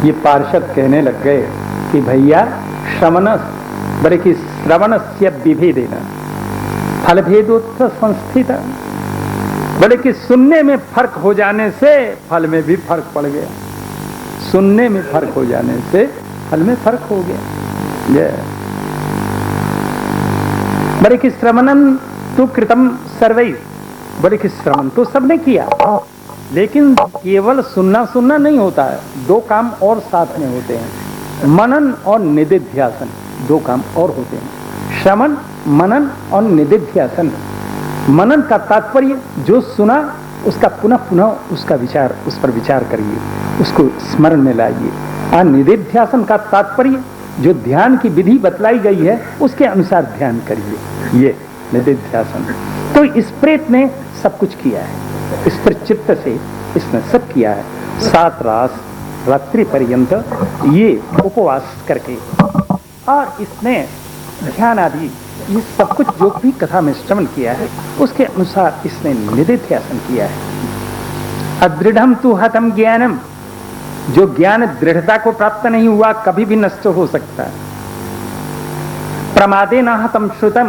ये पार्षद कहने लग गए कि भैया श्रवणस्य विभेदेन फलभेदोत्र संस्थित, बोले कि सुनने में फर्क हो जाने से फल में भी फर्क पड़ गया। सुनने में फर्क हो जाने से फल में फर्क हो गया। बोले कि श्रवणम तो कृतम सर्वैः, बोले कि श्रवण तो सबने किया, लेकिन केवल सुनना सुनना नहीं होता है, दो काम और साथ में होते हैं, मनन और निदिध्यासन, दो काम और होते हैं। श्रवण, मनन और निदिध्यासन। मनन का तात्पर्य जो सुना उसका पुनः पुनः उसका विचार, उस पर विचार करिए, उसको स्मरण में लाइए। और निदिध्यासन का तात्पर्य जो ध्यान की विधि बतलाई गई है उसके अनुसार ध्यान करिए, ये निदिध्यासन। तो इस प्रेत ने सब कुछ किया है, स्थिर चित्त से इसने सब किया है। 7 रात्रि पर्यंत ये उपवास करके, और इसने ध्यान आदि ये सब कुछ जो भी कथा में श्रवण किया है उसके अनुसार इसने निदिध्यासन किया है। अदृढ़म तु हतम ज्ञानम, जो ज्ञान दृढ़ता को प्राप्त नहीं हुआ कभी भी नष्ट हो सकता है। प्रमादे न हतम श्रुतम,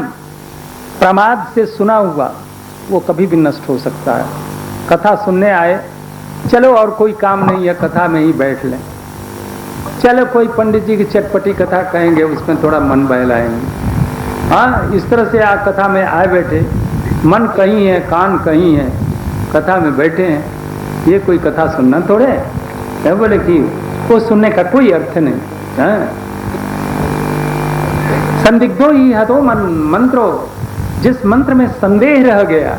प्रमाद से सुना हुआ वो कभी भी नष्ट हो सकता है। कथा सुनने आए, चलो और कोई काम नहीं है, कथा में ही बैठ लें, चलो कोई पंडित जी की चटपटी कथा कहेंगे, उसमें थोड़ा मन बहलाएंगे। हाँ, इस तरह से आप कथा में आए बैठे, मन कहीं है, कान कहीं है, कथा में बैठे हैं, ये कोई कथा सुनना थोड़े है। बोले कि वो सुनने का कोई अर्थ नहीं है। संदिग्धो ही हतो मंत्रो, जिस मंत्र में संदेह रह गया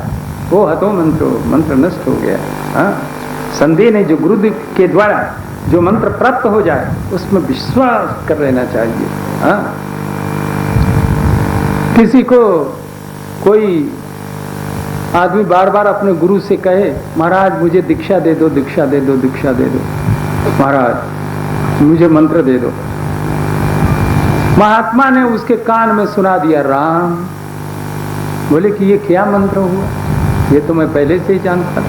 वो हतो मंत्रो, मंत्र नष्ट हो गया। हाँ, संदेह ने जो गुरु के द्वारा जो मंत्र प्राप्त हो जाए उसमें विश्वास कर लेना चाहिए। हाँ, किसी को कोई आदमी बार बार अपने गुरु से कहे, महाराज मुझे दीक्षा दे दो, दीक्षा दे दो, दीक्षा दे दो, महाराज मुझे मंत्र दे दो। महात्मा ने उसके कान में सुना दिया राम। बोले कि ये क्या मंत्र हुआ, ये तो मैं पहले से ही जानता था,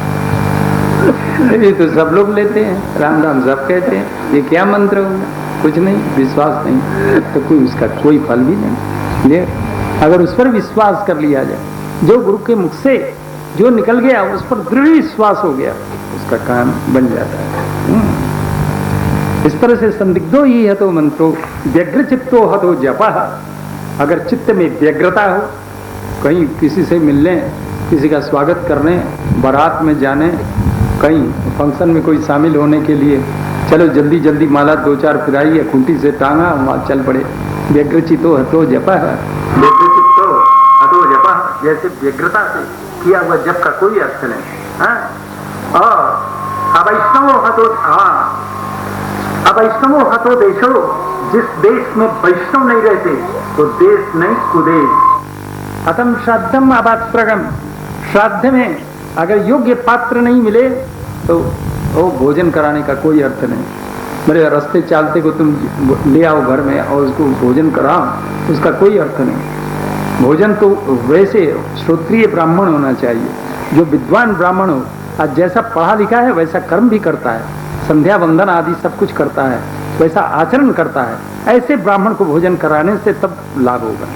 ये तो सब लोग लेते हैं, राम राम सब कहते हैं, ये क्या मंत्र हुआ। कुछ नहीं, विश्वास नहीं तो कोई उसका कोई फल भी नहीं। ले, अगर उस पर विश्वास कर लिया जाए, जो गुरु के मुख से जो निकल गया उस पर दृढ़ विश्वास हो गया, उसका काम बन जाता है। इस तरह से संदिग्धो ही हतो मंत्रो व्यग्र चित्तो हतो जपः, अगर चित्त में व्यग्रता हो, कहीं किसी से मिलने, किसी का स्वागत करने, बारात में जाने, कहीं फंक्शन में कोई शामिल होने के लिए, चलो जल्दी जल्दी माला 2-4 फिराई, खूंटी से टांगा, वहां चल पड़े। व्यग्र चित्तो हतो जपः, व्यग्र चित्तो हतो जपः, जैसे व्यग्रता से किया हुआ जप का कोई अर्थ नहीं। और अवैष्णवो हतो, अवैष्णवो हतो देशो, जिस देश में वैष्णव नहीं रहते तो देश नहीं कुदेश। अतम श्राद्धम अपात्रगम, श्राद्ध में अगर योग्य पात्र नहीं मिले तो वो भोजन कराने का कोई अर्थ नहीं। मेरे रास्ते चालते को तुम ले आओ घर में और उसको भोजन कराओ, उसका कोई अर्थ नहीं। भोजन तो वैसे श्रोत्रिय ब्राह्मण होना चाहिए, जो विद्वान ब्राह्मण हो, आज जैसा पढ़ा लिखा है वैसा कर्म भी करता है, संध्या वंदन आदि सब कुछ करता है, वैसा आचरण करता है, ऐसे ब्राह्मण को भोजन कराने से तब लाभ होगा।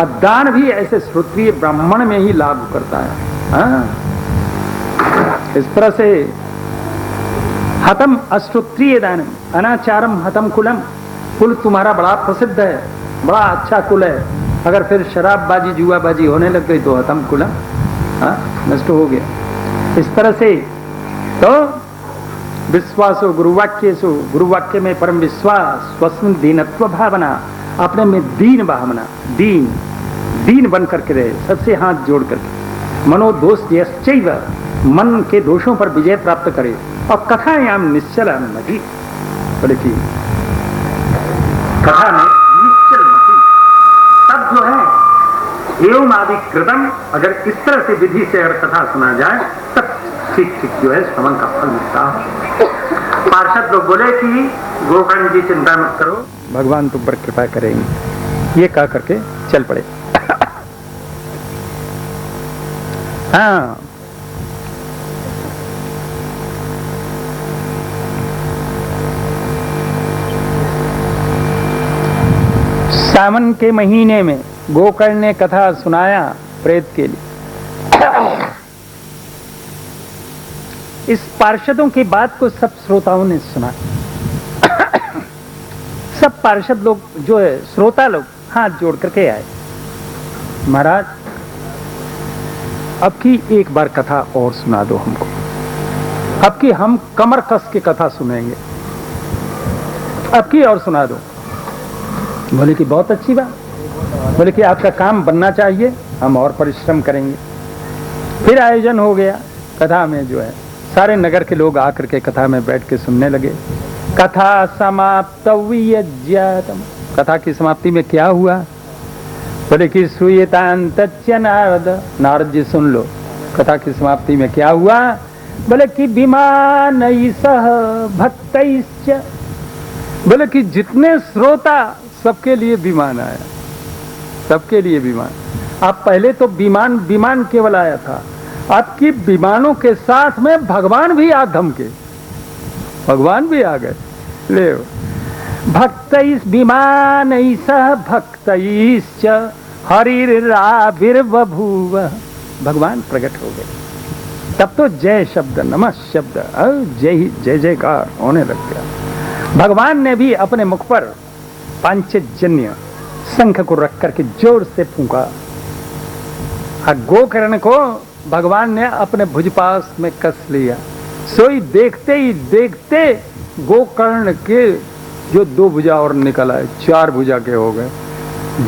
और दान भी ऐसे श्रोत्रिय ब्राह्मण में ही लाभ करता है। हाँ, इस तरह से हतम अश्रोत्रिय दानम अनाचारम हतम कुलम, कुल तुम्हारा बड़ा प्रसिद्ध है, बड़ा अच्छा कुल है, अगर फिर शराबबाजी जुआबाजी होने लग गई तो हतम कुलम, हाँ, नष्ट हो गया। इस तरह से तो विश्वासो गुरुवाक्येषु, गुरुवाक्य में परम विश्वास, स्वस्मिन् दीनत्व भावना, अपने में दीन भावना, दीन दीन बन करके रहे, सबसे हाथ जोड़ करके। मनोदोष यश्चैव, मन के दोषों पर विजय प्राप्त करे। और कथायाम निश्चल मति, बोले कि कथा में निश्चल मति, तब जो है एवं आदि कृतम, अगर इस तरह से विधि से अगर कथा सुना जाए तब ठीक ठीक जो है श्रवण का फल मिलता है। पार्षद लोग बोले कि गोकर्ण जी चिंता मत करो, भगवान तुम पर कृपा करेंगे, ये कह करके चल पड़े। हाँ, सावन के महीने में गोकर्ण ने कथा सुनाया प्रेत के लिए। इस पार्षदों की बात को सब श्रोताओं ने सुना। सब पार्षद लोग जो है, श्रोता लोग हाथ जोड़ करके आए, महाराज अब की एक बार कथा और सुना दो हमको, अब की हम कमर कस के कथा सुनेंगे, अब की और सुना दो। बोले कि बहुत अच्छी बात, बोले कि आपका काम बनना चाहिए, हम और परिश्रम करेंगे। फिर आयोजन हो गया कथा में, जो है सारे नगर के लोग आकर के कथा में बैठ के सुनने लगे। कथा समाप्त वियज्ञातम, कथा की समाप्ति में क्या हुआ? बोले कि श्रूयतांतच्च नारद, नारद जी सुन लो कथा की समाप्ति में क्या हुआ। बोले कि विमानैः भक्तैश्च, बोले कि जितने श्रोता सबके लिए विमान आया, सबके लिए विमान। आप पहले तो विमान केवल आया था, आपकी विमानों के साथ में भगवान भी आ धमके, भगवान भी आ गए। ले भक्तैः विमानैः भक्तैश्च हरिराविर्बभूव, भगवान प्रकट हो गए। तब तो जय शब्द, नमः शब्द, जय जय जयकार होने लग गया। भगवान ने भी अपने मुख पर पांचजन्य शंख को रख करके जोर से फूंका। गोकर्ण को भगवान ने अपने भुजपास में कस लिया। सोई देखते ही देखते गोकर्ण के जो 2 भुजा और निकल आए, 4 भुजा के हो गए।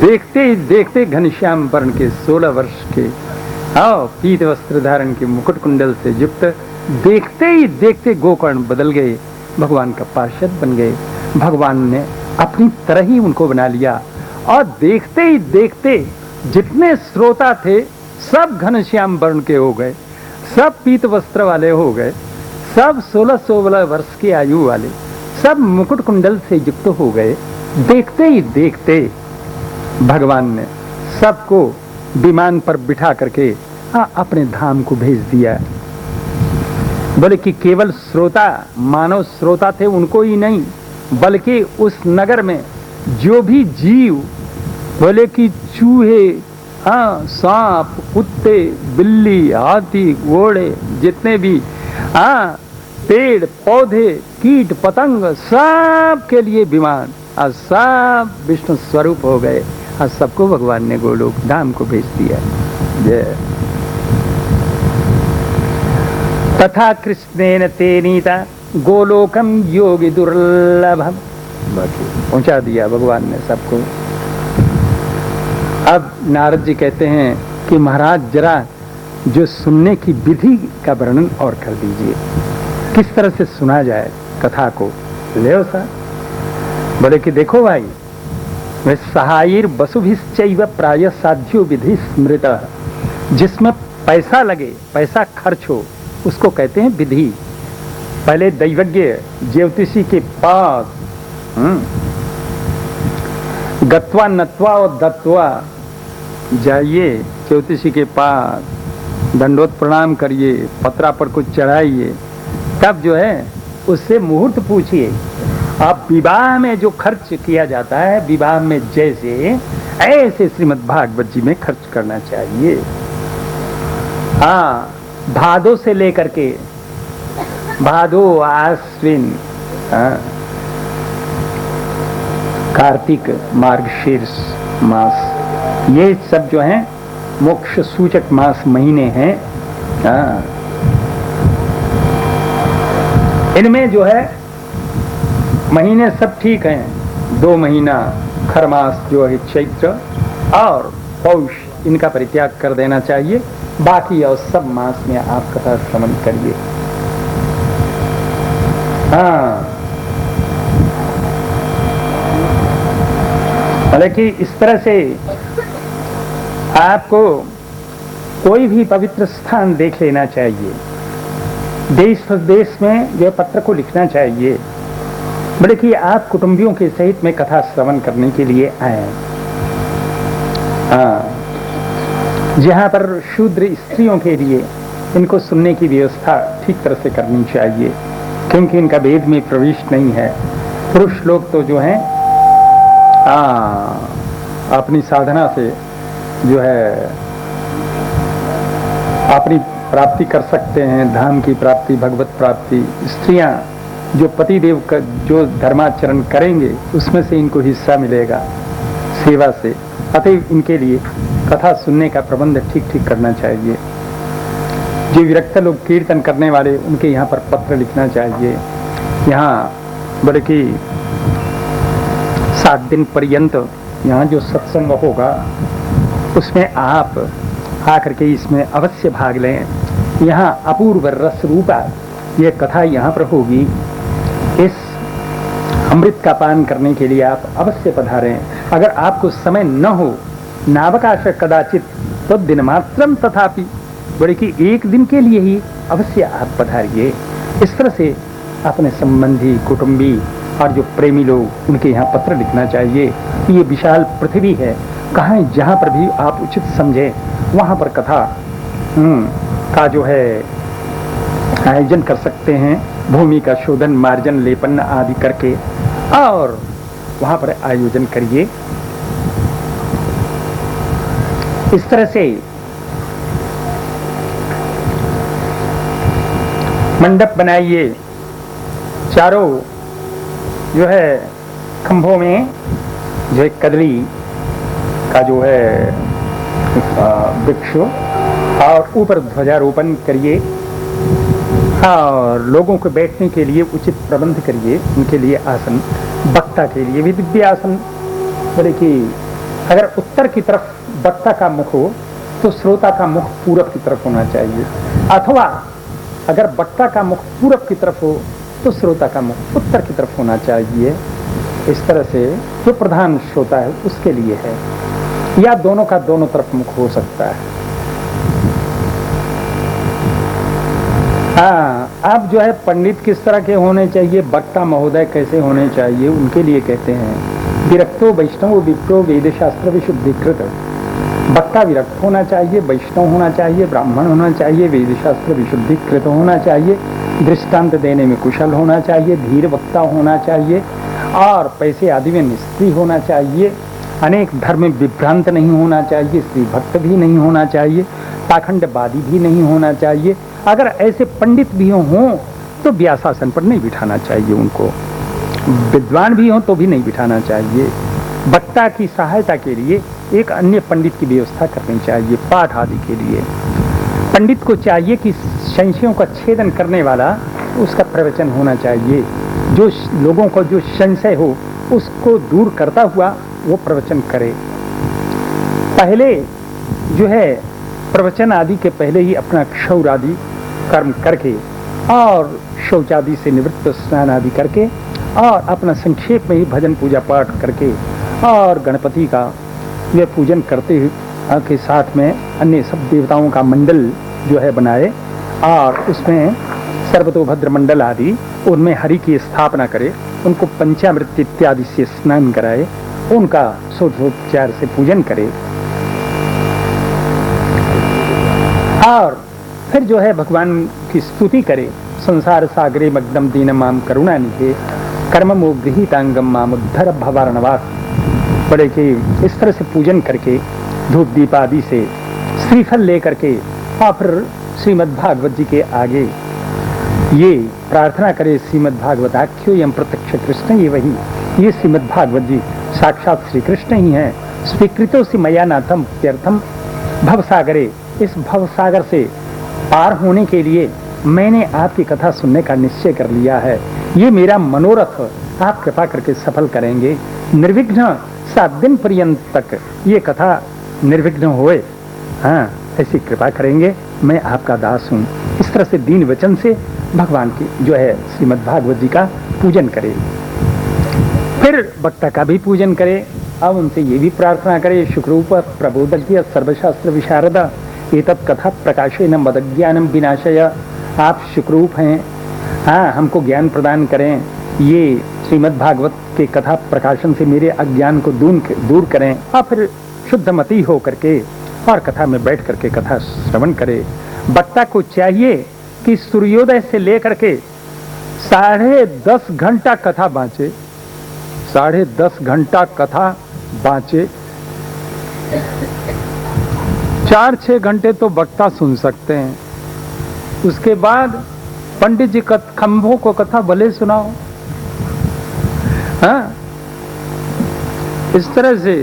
देखते ही देखते घनश्याम वर्ण के 16 वर्ष के, पीत वस्त्र धारण के मुकुट कुंडल से युक्त, देखते ही देखते गोकर्ण बदल गए, भगवान का पार्षद बन गए। भगवान ने अपनी तरह ही उनको बना लिया और देखते ही देखते जितने श्रोता थे सब घनश्याम वर्ण के हो गए, सब पीत वस्त्र वाले हो गए, सब 16-16 वर्ष की आयु वाले, सब मुकुट कुंडल से युक्त हो गए। देखते ही देखते भगवान ने सबको विमान पर बिठा करके अपने धाम को भेज दिया। बोले कि केवल श्रोता, मानव श्रोता थे उनको ही नहीं, बल्कि उस नगर में जो भी जीव, बोले कि चूहे, सांप, कुत्ते, बिल्ली, हाथी, घोड़े, जितने भी पेड़ पौधे, कीट पतंग, सब के लिए विमान, और सब विष्णु स्वरूप हो गए और सबको भगवान ने गोलोक धाम को भेज दिया। जय। तथा कृष्णेन तेनीता गोलोकम योगी दुर्लभम, पहुंचा दिया भगवान ने सबको। अब नारद जी कहते हैं कि महाराज जरा जो सुनने की विधि का वर्णन और कर दीजिए, किस तरह से सुना जाए कथा को। ले सा बोले कि देखो भाई, वे सहायिर वसुभिश्चैव प्राय साध्यो विधि स्मृत, जिसमें पैसा लगे, पैसा खर्च हो, उसको कहते हैं विधि। पहले दैवज्ञ ज्योतिषी के पास गत्वा नत्वा और दत्वा जाइए, ज्योतिषी के पास दंडोत प्रणाम करिए, पत्रा पर कुछ चढ़ाइए, तब जो है उससे मुहूर्त पूछिए। अब विवाह में जो खर्च किया जाता है, विवाह में जैसे ऐसे श्रीमद् भागवत जी में खर्च करना चाहिए। भादो से लेकर के भादो, आश्विन, कार्तिक, मार्गशीर्ष मास, ये सब जो हैं मोक्ष सूचक मास महीने हैं। इनमें जो है महीने सब ठीक हैं। 2 महीना खरमास जो है चैत्र और पौष, इनका परित्याग कर देना चाहिए। बाकी और सब मास में आप कथा श्रवण करिए। हालांकि इस तरह से आपको कोई भी पवित्र स्थान देख लेना चाहिए, देश प्रदेश में जो पत्र को लिखना चाहिए। बोले कि आप कुटुंबियों के सहित में कथा श्रवण करने के लिए आए। जहाँ पर शूद्र स्त्रियों के लिए इनको सुनने की व्यवस्था ठीक तरह से करनी चाहिए, क्योंकि इनका वेद में प्रवेश नहीं है। पुरुष लोग तो जो हैं अपनी साधना से जो है अपनी प्राप्ति कर सकते हैं, धाम की प्राप्ति, भगवत प्राप्ति। स्त्रियां जो पतिदेव का जो धर्माचरण करेंगे उसमें से इनको हिस्सा मिलेगा सेवा से। अतः इनके लिए कथा सुनने का प्रबंध ठीक ठीक करना चाहिए। जो विरक्त लोग कीर्तन करने वाले उनके यहाँ पर पत्र लिखना चाहिए। यहाँ बोले कि 7 दिन पर्यंत यहाँ जो सत्संग होगा उसमें आप आकर के इसमें अवश्य भाग लें। यहाँ अपूर्व रस रूपा ये कथा यहाँ पर होगी। इस अमृत का पान करने के लिए आप अवश्य पधारें। अगर आपको समय न हो, नावकाश कदाचित, तो दिन मात्रम तथापि, बड़े कि एक दिन के लिए ही अवश्य आप पधारिए। इस तरह से अपने संबंधी, कुटुंबी और जो प्रेमी लोग उनके यहाँ पत्र लिखना चाहिए। ये विशाल पृथ्वी है, कहाँ जहाँ पर भी आप उचित समझें वहाँ पर कथा का जो है आयोजन कर सकते हैं। भूमि का शोधन, मार्जन, लेपन आदि करके और वहाँ पर आयोजन करिए। इस तरह से मंडप बनाइए। चारों जो है खंभों में जो है कदली का जो है वृक्ष और ऊपर ध्वजारोपण करिए और लोगों को बैठने के लिए उचित प्रबंध करिए। उनके लिए आसन, वक्ता के लिए भी दिव्य आसन। बोले कि अगर उत्तर की तरफ वक्ता का मुख हो तो श्रोता का मुख पूरब की तरफ होना चाहिए, अथवा अगर वक्ता का मुख पूरब की तरफ हो तो श्रोता का मुख उत्तर की तरफ होना चाहिए। इस तरह से जो प्रधान श्रोता है उसके लिए है, या दोनों का दोनों तरफ मुख हो सकता है। हाँ, अब जो है पंडित किस तरह के होने चाहिए, वक्ता महोदय कैसे होने चाहिए, उनके लिए कहते हैं विरक्तो वैष्णव विप्रो वेद शास्त्र विशुद्धिकृत। वक्ता विरक्त होना चाहिए, वैष्णव होना चाहिए, ब्राह्मण होना चाहिए, वेद शास्त्र विशुद्धिकृत होना चाहिए, दृष्टांत देने में कुशल होना चाहिए, धीर वक्ता होना चाहिए और पैसे आदि में निष्क्रिय होना चाहिए, अनेक धर्म में विभ्रांत नहीं होना चाहिए, स्त्री भक्त भी नहीं होना चाहिए, पाखंडवादी भी नहीं होना चाहिए। अगर ऐसे पंडित भी हों तो व्यासासन पर नहीं बिठाना चाहिए उनको, विद्वान भी हों तो भी नहीं बिठाना चाहिए। वक्ता की सहायता के लिए एक अन्य पंडित की व्यवस्था करनी चाहिए। पाठ आदि के लिए पंडित को चाहिए कि संशयों का छेदन करने वाला उसका प्रवचन होना चाहिए। जो लोगों को जो संशय हो उसको दूर करता हुआ वो प्रवचन करे। पहले जो है प्रवचन आदि के पहले ही अपना क्षौर आदि कर्म करके और शौचादि से निवृत्त, स्नान आदि करके और अपना संक्षेप में ही भजन पूजा पाठ करके और गणपति का यह पूजन करते हुए के साथ में अन्य सब देवताओं का मंडल जो है बनाए और उसमें सर्वतोभद्र मंडल आदि उनमें हरि की स्थापना करे, उनको पंचामृत इत्यादि से स्नान कराए, उनका षोडशोपचार से पूजन करे और फिर जो है भगवान की स्तुति करे। संसार सागरे मग्नम दीनम माम करुणा निधे कर्ममो गृहीतांगम माम उद्धर भवार्णवास। बड़े कि इस तरह से पूजन करके धूप दीप आदि से श्रीफल लेकर के और फिर श्रीमद् भागवत जी के आगे ये प्रार्थना करे, श्रीमद् भागवताख्यो यम प्रत्यक्ष कृष्ण ये वही, ये श्रीमद् भागवत जी साक्षात श्री कृष्ण ही हैं। स्वीकृतो से मया नाथम त्यर्थम भवसागरे, इस भवसागर से पार होने के लिए मैंने आपकी कथा सुनने का निश्चय कर लिया है। ये मेरा मनोरथ आप कृपा करके सफल करेंगे। निर्विघ्न 7 दिन पर्यंत तक ये कथा निर्विघ्न होए, हाँ ऐसी कृपा करेंगे, मैं आपका दास हूँ। इस तरह से दीन वचन से भगवान की जो है श्रीमद् भागवत जी का पूजन करे। फिर वक्ता का भी पूजन करे। अब उनसे ये भी प्रार्थना करे, शुक्रूप प्रबोधज्ञ सर्वशास्त्र विशारदा एतत् कथा प्रकाशेन मदज्ञानम विनाशय। आप शुक्रूप हैं, हाँ हमको ज्ञान प्रदान करें, ये श्रीमद् भागवत के कथा प्रकाशन से मेरे अज्ञान को दूर करें और फिर शुद्ध मती हो करके और कथा में बैठ करके कथा श्रवण करे। वक्ता को चाहिए कि सूर्योदय से लेकर के 10.5 घंटा कथा बाँचे, 10.5 घंटा कथा बाँचे 4-6 घंटे तो वक्ता सुन सकते हैं, उसके बाद पंडित जी खंभों को कथा भले सुनाओ। हाँ, इस तरह से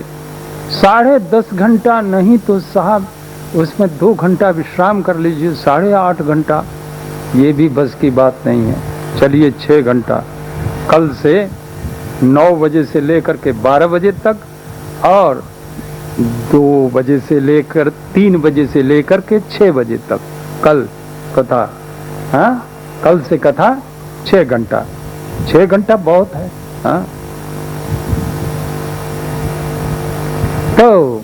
10.5 घंटा नहीं तो साहब उसमें 2 घंटा विश्राम कर लीजिए, 8.5 घंटा, ये भी बस की बात नहीं है। चलिए 6 घंटा, कल से 9 बजे से लेकर के 12 बजे तक और 2 बजे से लेकर 3 बजे से लेकर के 6 बजे तक कल कथा। हाँ, कल से कथा 6 घंटा, 6 घंटा बहुत है। हाँ, तो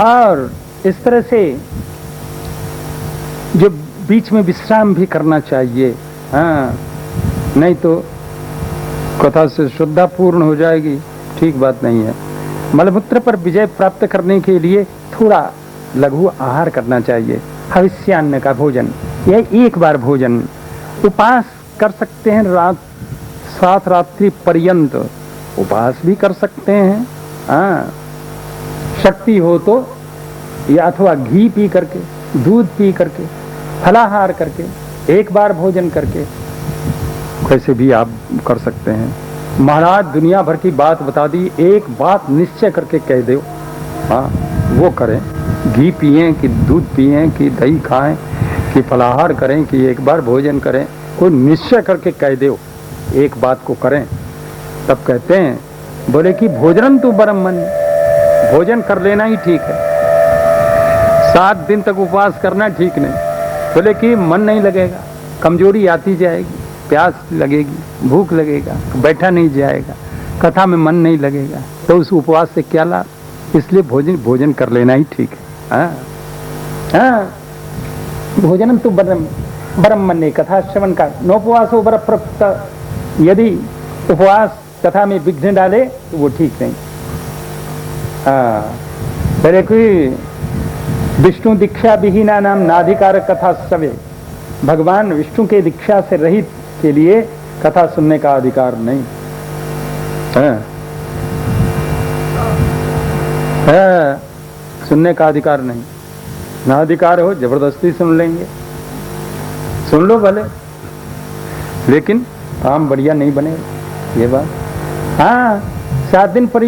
और इस तरह से जो बीच में विश्राम भी करना चाहिए। हाँ, नहीं तो कथा से श्रद्धा पूर्ण हो जाएगी, ठीक बात नहीं है। मलमूत्र पर विजय प्राप्त करने के लिए थोड़ा लघु आहार करना चाहिए। हविष्यान्न का भोजन, यह एक बार भोजन। उपवास कर सकते हैं, 7 रात्रि पर्यंत उपवास भी कर सकते हैं। हाँ, शक्ति हो तो, या अथवा घी पी करके, दूध पी करके, फलाहार करके, एक बार भोजन करके, कैसे भी आप कर सकते हैं। महाराज दुनिया भर की बात बता दी, एक बात निश्चय करके कह दो। हाँ, वो करें, घी पिएं कि दूध पिएं कि दही खाएं कि फलाहार करें कि एक बार भोजन करें, कोई निश्चय करके कह दो, एक बात को करें। तब कहते हैं, बोले कि भोजन तो परम मन, भोजन कर लेना ही ठीक है। 7 दिन तक उपवास करना ठीक नहीं। बोले कि मन नहीं लगेगा, कमजोरी आती जाएगी, प्यास लगेगी, भूख लगेगा, बैठा नहीं जाएगा, कथा में मन नहीं लगेगा, तो उस उपवास से क्या लाभ। इसलिए भोजन कर लेना ही ठीक है। हाँ, हाँ, भोजनम तो बरम मन्ये, कथा श्रवण का नोपवासो बर प्रप्त। यदि उपवास कथा में विघ्न डाले तो वो ठीक नहीं। हाँ, पहले कोई विष्णु दीक्षा विहीना नाम नाधिकार कथा सवे, भगवान विष्णु के दीक्षा से रहित के लिए कथा सुनने का अधिकार नहीं है। सुनने का अधिकार नहीं, ना अधिकार हो जबरदस्ती सुन लेंगे, सुन लो भले, लेकिन काम बढ़िया नहीं बनेगा, ये बात। हाँ, 7 दिन पर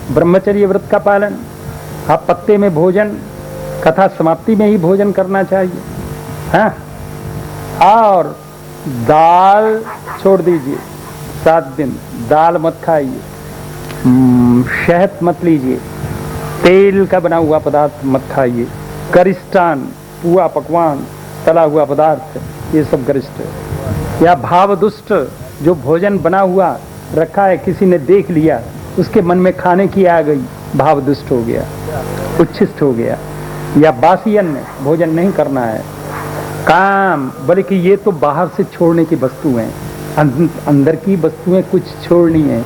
ब्रह्मचर्य व्रत का पालन, आप पत्ते में भोजन, कथा समाप्ति में ही भोजन करना चाहिए। हाँ, और दाल छोड़ दीजिए, 7 दिन दाल मत खाइए, शहद मत लीजिए, तेल का बना हुआ पदार्थ मत खाइए, गरिष्ठान, पुआ पकवान, तला हुआ पदार्थ, ये सब गरिष्ठ है। या भावदुष्ट, जो भोजन बना हुआ रखा है, किसी ने देख लिया, उसके मन में खाने की आ गई, भावदुष्ट हो गया, उच्छिष्ट हो गया। या बासी अन्न भोजन नहीं करना है। काम, बल्कि ये तो बाहर से छोड़ने की वस्तु हैं, अंदर की वस्तुएं कुछ छोड़नी है।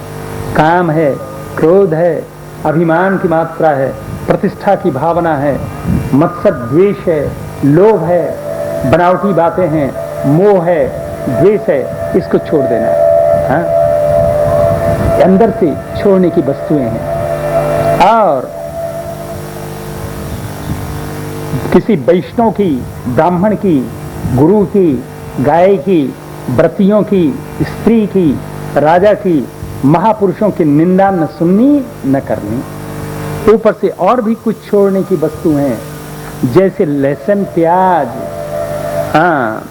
काम है, क्रोध है, अभिमान की मात्रा है, प्रतिष्ठा की भावना है, मत्सर द्वेष है, लोभ है, बनावटी बातें हैं, मोह है, द्वेष है, इसको छोड़ देना है। हाँ? अंदर से छोड़ने की वस्तुएं हैं। और किसी वैष्णव की, ब्राह्मण की, गुरु की, गाय की, व्रतियों की, स्त्री की, राजा की, महापुरुषों की निंदा न सुननी न करनी। ऊपर से और भी कुछ छोड़ने की वस्तु हैं, जैसे लहसुन, प्याज, हाँ,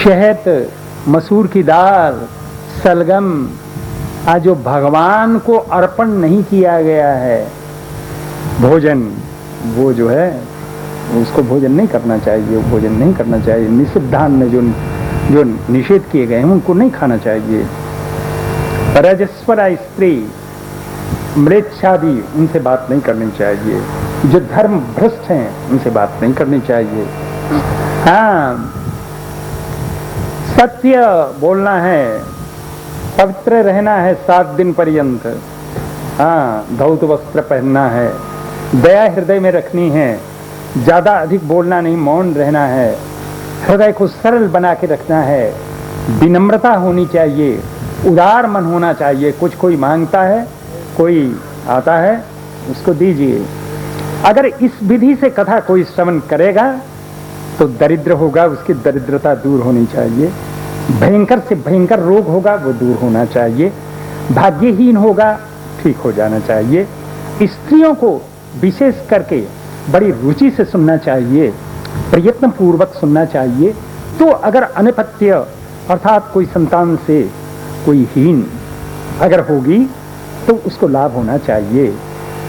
शहद, मसूर की दाल, सलगम, जो भगवान को अर्पण नहीं किया गया है भोजन, वो जो है उसको भोजन नहीं करना चाहिए, वो भोजन नहीं करना चाहिए। निषिद्धान्न जो निषेध किए गए हैं उनको नहीं खाना चाहिए। रजस्वला स्त्री, म्लेच्छादी, उनसे बात नहीं करनी चाहिए। जो धर्म भ्रष्ट हैं उनसे बात नहीं करनी चाहिए। हाँ, सत्य बोलना है, पवित्र रहना है 7 दिन पर्यंत। हाँ, धौत वस्त्र पहनना है, दया हृदय में रखनी है, ज्यादा अधिक बोलना नहीं, मौन रहना है, हृदय को सरल बना के रखना है, विनम्रता होनी चाहिए, उदार मन होना चाहिए। कुछ कोई मांगता है, कोई आता है, उसको दीजिए। अगर इस विधि से कथा कोई श्रवण करेगा तो दरिद्र होगा, उसकी दरिद्रता दूर होनी चाहिए। भयंकर से भयंकर रोग होगा वो दूर होना चाहिए। भाग्यहीन होगा ठीक हो जाना चाहिए। स्त्रियों को विशेष करके बड़ी रुचि से सुनना चाहिए, प्रयत्न पूर्वक सुनना चाहिए। तो अगर अनपत्य अर्थात कोई संतान से कोई हीन अगर होगी तो उसको लाभ होना चाहिए।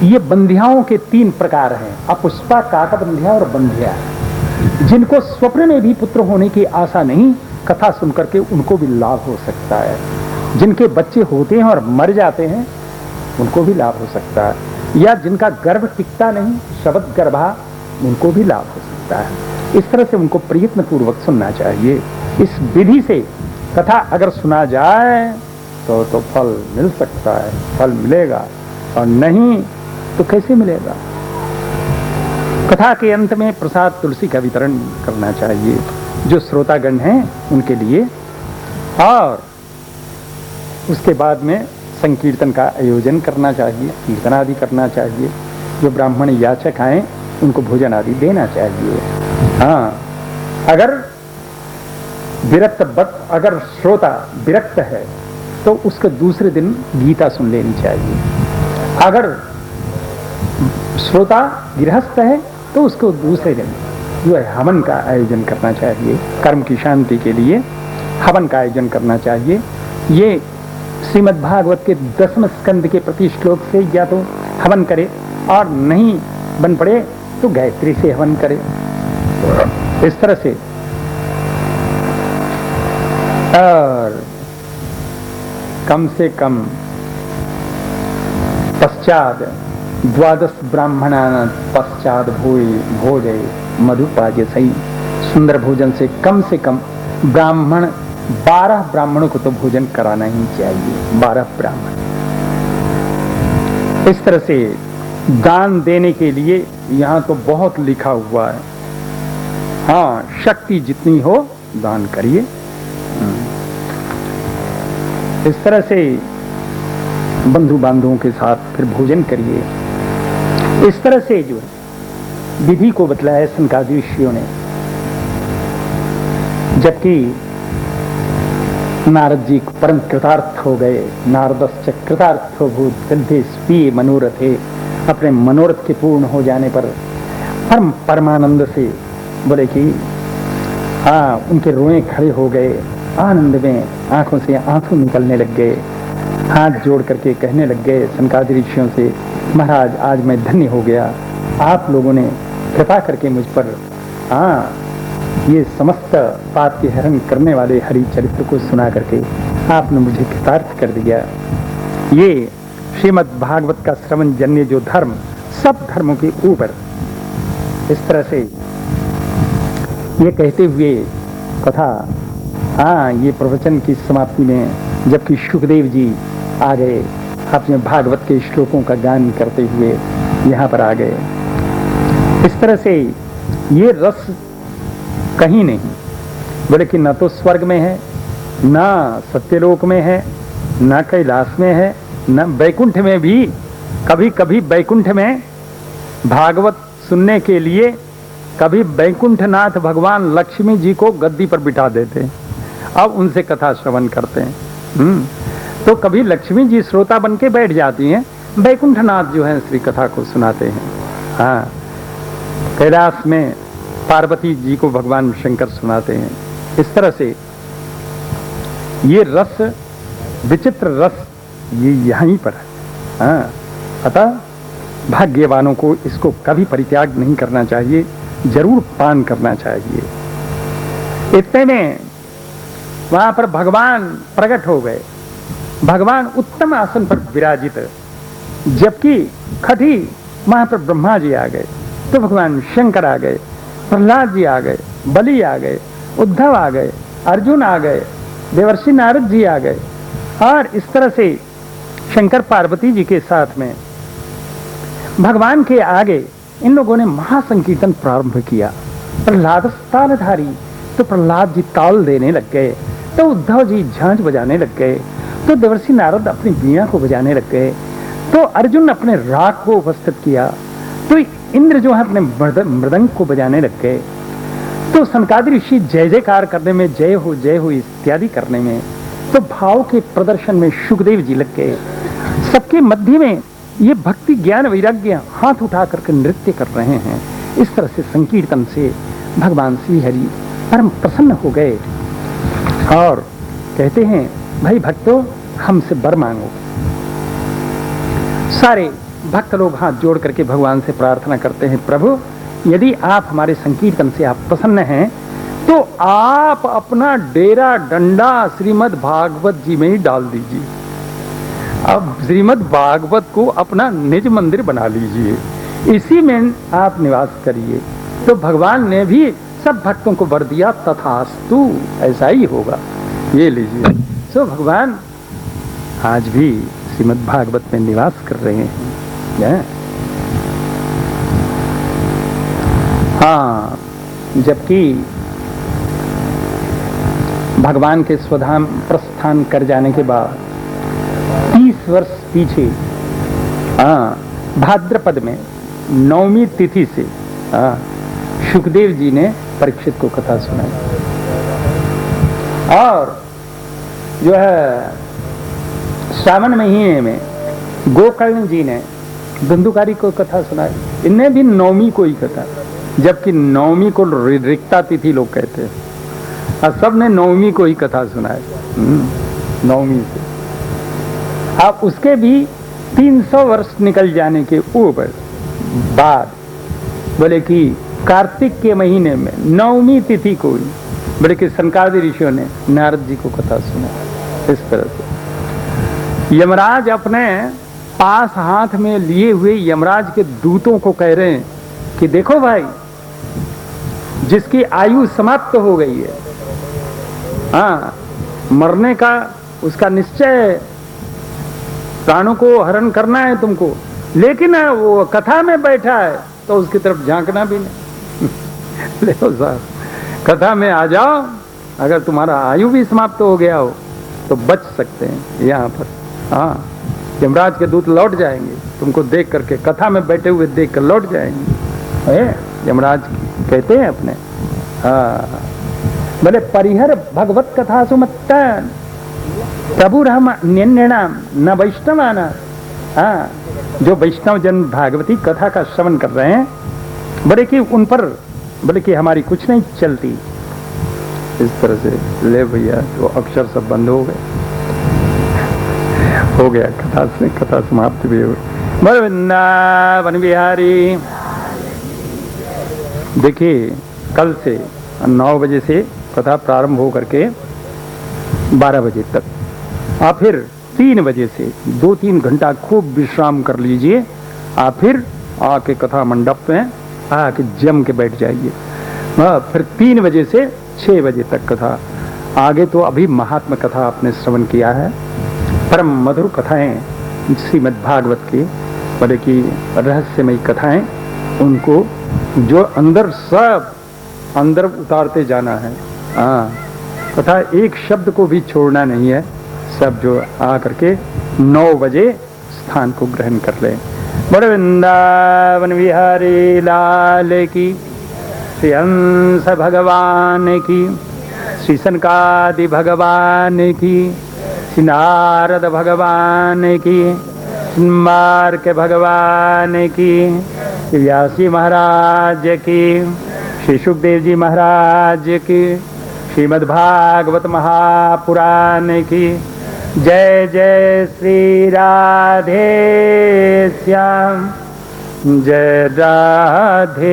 ये बंध्याओं के 3 प्रकार हैं, अपुष्पा, काकबंध्या और बंध्या। जिनको स्वप्न में भी पुत्र होने की आशा नहीं, कथा सुनकर के उनको भी लाभ हो सकता है। जिनके बच्चे होते हैं और मर जाते हैं उनको भी लाभ हो सकता है, या जिनका गर्भ टिकता नहीं, शब्द गर्भा, उनको भी लाभ हो सकता है। इस तरह से उनको प्रयत्न पूर्वक सुनना चाहिए। इस विधि से कथा अगर सुना जाए तो फल मिल सकता है, फल मिलेगा, और नहीं तो कैसे मिलेगा। कथा के अंत में प्रसाद तुलसी का वितरण करना चाहिए जो श्रोतागण हैं उनके लिए, और उसके बाद में संकीर्तन का आयोजन करना चाहिए, कीर्तन आदि करना चाहिए। जो ब्राह्मण याचक आए उनको भोजन आदि देना चाहिए। हाँ, अगर अगर श्रोता विरक्त है तो उसके दूसरे दिन गीता सुन लेनी चाहिए। अगर श्रोता गृहस्थ है तो उसको दूसरे दिन जो है हवन का आयोजन करना चाहिए। कर्म की शांति के लिए हवन का आयोजन करना चाहिए। ये श्रीमद् भागवत के 10वें स्कंद के प्रति श्लोक से या तो हवन करे, और नहीं बन पड़े तो गायत्री से हवन करे। इस तरह से और कम से कम पश्चात 12 ब्राह्मणान पश्चात भोजे मधुपाज्य सही। सुंदर भोजन से कम ब्राह्मण 12 ब्राह्मणों को तो भोजन कराना ही चाहिए। 12 ब्राह्मण। इस तरह से दान देने के लिए यहाँ तो बहुत लिखा हुआ है। हाँ, शक्ति जितनी हो दान करिए। इस तरह से बंधु बांधवों के साथ फिर भोजन करिए। इस तरह से जो विधि को बतलाया सनकादि ऋषियों ने। जबकि नारद जी परम कृतार्थ हो गए। नारदश्च कृतार्थो भूत सिद्धे स्वीय मनोरथे। अपने मनोरथ के पूर्ण हो जाने पर परमानंद से बोले कि हाँ, उनके रोए खड़े हो गए। आनंद में आंखों से आंसू निकलने लग गए। हाथ जोड़ करके कहने लग गए सनकादि ऋषियों से, महाराज आज मैं धन्य हो गया। आप लोगों ने कृपा करके मुझ पर ये समस्त पाप के हरण करने वाले हरि चरित्र को सुना करके आपने मुझे कृतार्थ कर दिया। ये श्रीमद् भागवत का श्रवण जन्य जो धर्म, सब धर्मों के ऊपर इस तरह से ये कहते हुए कथा ये प्रवचन की समाप्ति में जबकि सुखदेव जी आ गए, अपने भागवत के श्लोकों का गान करते हुए यहाँ पर आ गए। इस तरह से ये रस कहीं नहीं, बोले कि न तो स्वर्ग में है, ना सत्यलोक में है, ना कैलाश में है, न बैकुंठ में भी। कभी कभी बैकुंठ में भागवत सुनने के लिए कभी बैकुंठनाथ भगवान लक्ष्मी जी को गद्दी पर बिठा देते, अब उनसे कथा श्रवण करते हैं। तो कभी लक्ष्मी जी श्रोता बन के बैठ जाती हैं, बैकुंठनाथ जो है श्री कथा को सुनाते हैं। हाँ, कैलाश में पार्वती जी को भगवान शंकर सुनाते हैं। इस तरह से ये रस, विचित्र रस, ये यहीं पर है। हाँ, अतः भाग्यवानों को इसको कभी परित्याग नहीं करना चाहिए, जरूर पान करना चाहिए। इतने में वहां पर भगवान प्रकट हो गए। भगवान उत्तम आसन पर विराजित, जबकि खटी वहां पर ब्रह्मा जी आ गए, तो भगवान शंकर आ गए, प्रहलाद जी आ गए, बलि आ गए, उद्धव आ गए, अर्जुन आ गए, देवर्षि नारद जी आ गए। और इस तरह से शंकर पार्वती जी के साथ में भगवान के आगे इन लोगों ने महासंकीर्तन प्रारंभ किया। प्रहलाद तालधारी, तो प्रहलाद जी ताल देने लग गए, तो उद्धव जी झांझ बजाने लग गए, तो देवर्षि नारद अपनी वीणा को बजाने लग गए, तो अर्जुन अपने राग को उपस्थित किया। तो इंद्र जो है अपने मृदंग को बजाने लग गए, तो सनकादि ऋषि जय जयकार करने में, जय हो इत्यादि करने में, तो भाव के प्रदर्शन में सुखदेव जी लग गए। सबके मध्य में ये भक्ति ज्ञान वैराग्य हाथ उठा करके नृत्य कर रहे हैं। इस तरह से संकीर्तन से भगवान श्री हरि परम प्रसन्न हो गए और कहते हैं, भाई भक्तों, हमसे वर मांगो। सारे भक्त लोग हाथ जोड़ करके भगवान से प्रार्थना करते हैं, प्रभु यदि आप हमारे संकीर्तन से आप प्रसन्न हैं तो आप अपना डेरा डंडा श्रीमद् भागवत जी में ही डाल दीजिए। अब श्रीमद् भागवत को अपना निज मंदिर बना लीजिए, इसी में आप निवास करिए। तो भगवान ने भी सब भक्तों को वर दिया, तथास्तु, ऐसा ही होगा, ये लीजिए। सो भगवान आज भी श्रीमद् भागवत में निवास कर रहे हैं। हाँ, जबकि भगवान के स्वधाम प्रस्थान कर जाने के बाद 30 वर्ष पीछे भाद्रपद में 9वीं तिथि से सुखदेव जी ने परीक्षित को कथा सुनाई, और जो है श्रावण महीने में गोकर्ण जी ने धुंधुकारी को कथा सुनाई। इनने भी 9वीं को ही कथा, जबकि 9वीं को रिक्ता तिथि लोग कहते हैं, और सबने 9वीं को ही कथा सुनाई। 9वीं से अब उसके भी 300 वर्ष निकल जाने के ऊपर बाद बोले कि कार्तिक के महीने में 9वीं तिथि को ही बोले कि सनकादि ऋषियों ने नारद जी को कथा सुना। इस तरह से यमराज अपने पास हाथ में लिए हुए यमराज के दूतों को कह रहे हैं कि देखो भाई, जिसकी आयु समाप्त हो गई है, मरने का उसका निश्चय, प्राणों को हरण करना है तुमको, लेकिन वो कथा में बैठा है तो उसकी तरफ झांकना भी नहीं। ले साहब, कथा में आ जाओ, अगर तुम्हारा आयु भी समाप्त हो गया हो तो बच सकते हैं यहाँ पर। यमराज के दूत लौट जाएंगे तुमको देख करके, कथा में बैठे हुए देख कर लौट जाएंगे। यमराज कहते हैं अपने, बोले परिहर भगवत कथा सुमत्तन प्रभु राम अन्यनाम न वैष्णवाना। जो वैष्णव जन भागवती कथा का श्रवण कर रहे हैं, बोले कि उन पर, बोले कि हमारी कुछ नहीं चलती। इस तरह से ले भैया, तो अक्षर सब बंद हो गए, हो गया कथा से, कथा समाप्त भी हो गई। बोले वृंदावन बिहारी। देखिए, कल से 9 बजे से कथा प्रारंभ हो करके 12 बजे तक, आप फिर 3 बजे से 2-3 घंटा खूब विश्राम कर लीजिए। आप फिर आके कथा मंडप में आके जम के बैठ जाइए। फिर 3 बजे से 6 बजे तक कथा। आगे तो अभी महात्मा कथा आपने श्रवण किया है, परम मधुर कथाएं श्रीमद् भागवत की, बड़े की रहस्यमयी कथाएं, उनको जो अंदर सब अंदर उतारते जाना है। कथा एक शब्द को भी छोड़ना नहीं है, सब जो आ करके 9 बजे स्थान को ग्रहण कर ले। बड़े वृंदावन बिहारी लाल की, श्री हंस भगवान की, श्री सनकादि भगवान की, श्री नारद भगवान की, मार्क भगवान की, व्यासी महाराज की, श्री सुखदेव जी महाराज की, श्रीमद् भागवत महापुराण की। जय जय श्री राधे श्याम, जय राधे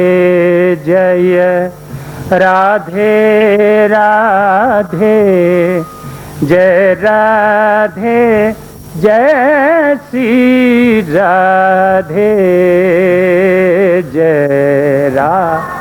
जय राधे राधे, जय राधे जय श्री राधे, जय राधे।